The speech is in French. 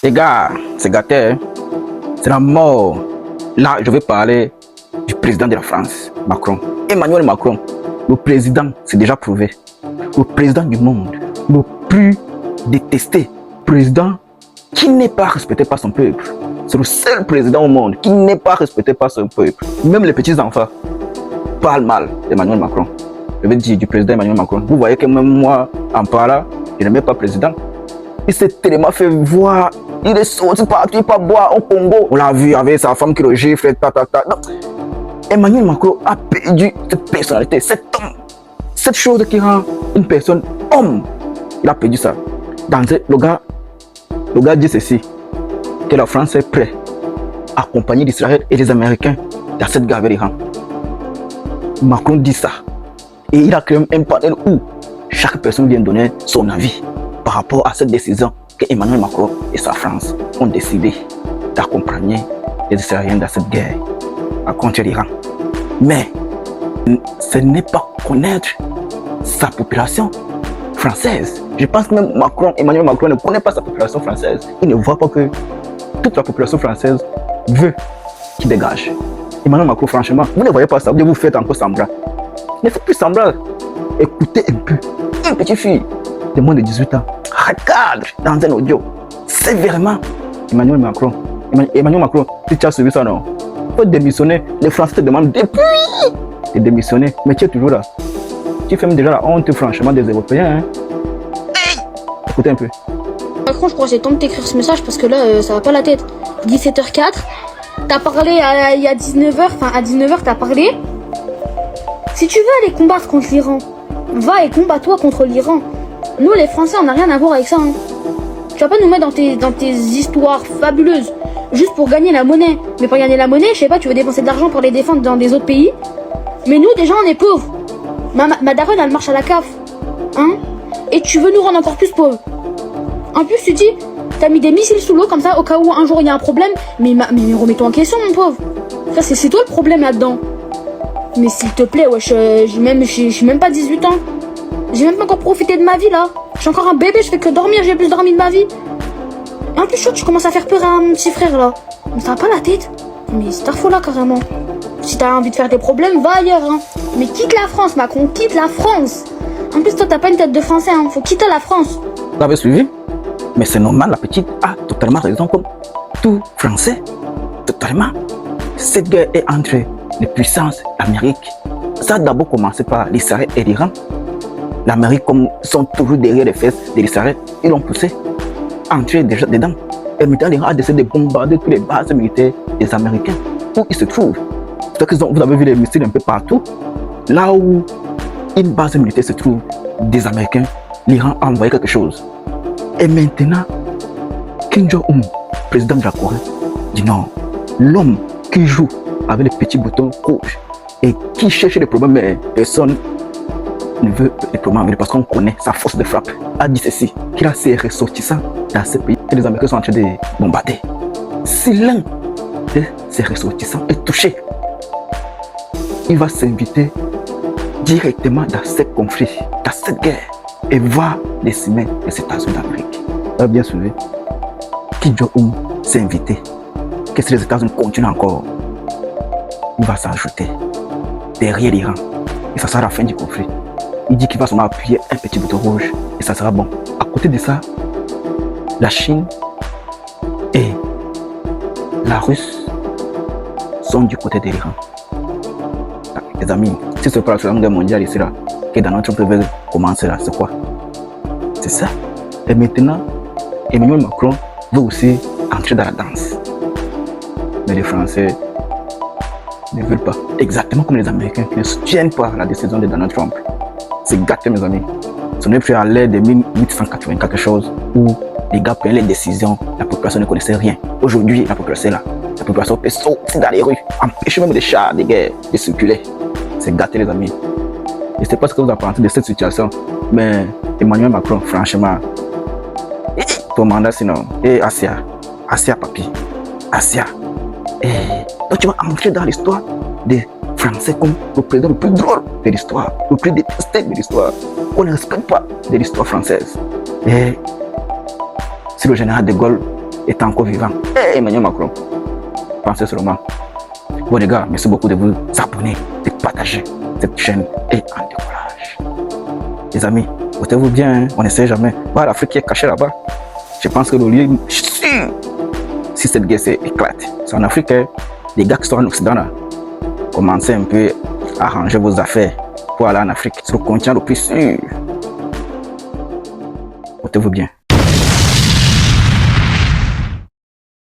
Les gars, c'est gâté, hein? C'est la mort. Là, je vais parler du président de la France, Macron. Emmanuel Macron, le président, c'est déjà prouvé. Le président du monde, le plus détesté président qui n'est pas respecté par son peuple. C'est le seul président au monde qui n'est pas respecté par son peuple. Même les petits enfants parlent mal d'Emmanuel Macron. Je vais dire du président Emmanuel Macron. Vous voyez que même moi, en parlant, je n'aimais pas président. Il s'est tellement fait voir. Il est sorti partout, il pas boire au Congo. On l'a vu avec sa femme qui le gifle, Non. Emmanuel Macron a perdu cette personnalité, cet homme. Cette chose qui rend une personne homme. Il a perdu ça. Le gars dit ceci, que la France est prête à accompagner l'Israël et les Américains dans cette guerre avec l'Iran. Macron dit ça. Et il a créé un panel où chaque personne vient donner son avis par rapport à cette décision que Emmanuel Macron et sa France ont décidé d'accompagner les Israéliens dans cette guerre contre l'Iran. Mais ce n'est pas connaître sa population française. Je pense que même Emmanuel Macron ne connaît pas sa population française. Il ne voit pas que toute la population française veut qu'il dégage. Emmanuel Macron, franchement, vous ne voyez pas ça, vous faites encore semblant. Ne faites plus semblant. Écoutez un peu. Une petite fille de moins de 18 ans regarde dans un audio. C'est vraiment Emmanuel Macron. Emmanuel Macron, si tu as suivi ça, non? Il faut démissionner. Les Français te demandent depuis de démissionner. Mais tu es toujours là. Tu fais déjà la honte, franchement, des Européens. Hein? Hey! Écoutez un peu. Macron, je crois que c'est temps de t'écrire ce message parce que là, ça va pas la tête. 17h04, t'as parlé il y a 19h, enfin à 19h, t'as parlé. Si tu veux aller combattre contre l'Iran, va et combat-toi contre l'Iran. Nous, les Français, on n'a rien à voir avec ça. Hein. Tu vas pas nous mettre dans tes histoires fabuleuses juste pour gagner la monnaie. Mais pour gagner la monnaie, je sais pas, tu veux dépenser de l'argent pour les défendre dans des autres pays. Mais nous, déjà, on est pauvres. Ma daronne, elle marche à la CAF. Hein? Et tu veux nous rendre encore plus pauvres. En plus, tu dis, t'as mis des missiles sous l'eau comme ça au cas où un jour il y a un problème. Mais remets-toi en question, mon pauvre. Frère, c'est toi le problème là-dedans. Mais s'il te plaît, wesh, j'ai même pas 18 ans. J'ai même pas encore profité de ma vie là. Je suis encore un bébé, je fais que dormir, j'ai plus dormi de ma vie. Et en plus, tu commences à faire peur à mon petit frère là. Mais ça va pas la tête. Mais c'est ta faute là carrément. Si t'as envie de faire des problèmes, va ailleurs. Hein. Mais quitte la France, Macron, quitte la France. En plus, toi, t'as pas une tête de français, hein. Faut quitter la France. Vous avez suivi? Mais c'est normal, la petite a totalement raison, comme tout Français. Totalement. Cette guerre est entre les puissances d'Amérique. Ça a d'abord commencé par l'Israël et l'Iran. L'Amérique, comme sont toujours derrière les fesses de l'Israël, ils l'ont poussé, entré déjà dedans. Et maintenant, l'Iran a décidé de bombarder toutes les bases militaires des Américains, où ils se trouvent. C'est que vous avez vu les missiles un peu partout. Là où une base militaire se trouve des Américains, l'Iran a envoyé quelque chose. Et maintenant, Kim Jong-un, président de la Corée du Nord, l'homme qui joue avec les petits boutons rouges et qui cherche les problèmes, mais personne ne veut les problèmes avec lui parce qu'on connaît sa force de frappe, a dit ceci, qu'il a ses ressortissants dans ce pays que les Américains sont en train de bombarder. Si l'un de ses ressortissants est touché, il va s'inviter directement dans ce conflit, dans cette guerre, et va décimer les États-Unis d'Amérique. Vous avez bien suivi? Kim Jong-un s'est invité que si les États-Unis continuent encore, il va s'ajouter derrière l'Iran. Et ça sera la fin du conflit. Il dit qu'il va seulement appuyer un petit bouton rouge et ça sera bon. À côté de ça, la Chine et la Russie sont du côté de l'Iran. Les amis, si c'est pas la Seconde Guerre mondiale ici là, que Donald Trump veut commencer là, c'est quoi? C'est ça. Et maintenant, Emmanuel Macron veut aussi entrer dans la danse. Mais les Français ne veulent pas. Exactement comme les Américains qui ne soutiennent pas la décision de Donald Trump. C'est gâté, mes amis. Ce n'est plus à l'ère de 1880 quelque chose où les gars prennent les décisions, la population ne connaissait rien. Aujourd'hui, la population est là. La population peut sortir dans les rues, empêcher même les chars de guerre de circuler. C'est gâté, les amis. Je ne sais pas ce que vous avez pensé de cette situation, mais Emmanuel Macron, franchement, ton mandat sinon, et Asia papi, Asia. Et donc tu vas entrer dans l'histoire des Français comme le président le plus drôle de l'histoire, le plus détesté de l'histoire. On ne respecte pas de l'histoire française. Et si le général de Gaulle est encore vivant. Emmanuel Macron, pensez seulement. Bon les gars, merci beaucoup de vous abonner, de partager cette chaîne et en décollage. Les amis, portez-vous bien, hein? On ne sait jamais. Voilà l'Afrique qui est cachée là-bas. Je pense que le lieu, je suis sûr, si cette guerre s'éclate, c'est en Afrique, hein? Les gars qui sont en Occident là, commencez un peu à arranger vos affaires pour aller en Afrique. C'est le continent le plus sûr. Portez-vous bien.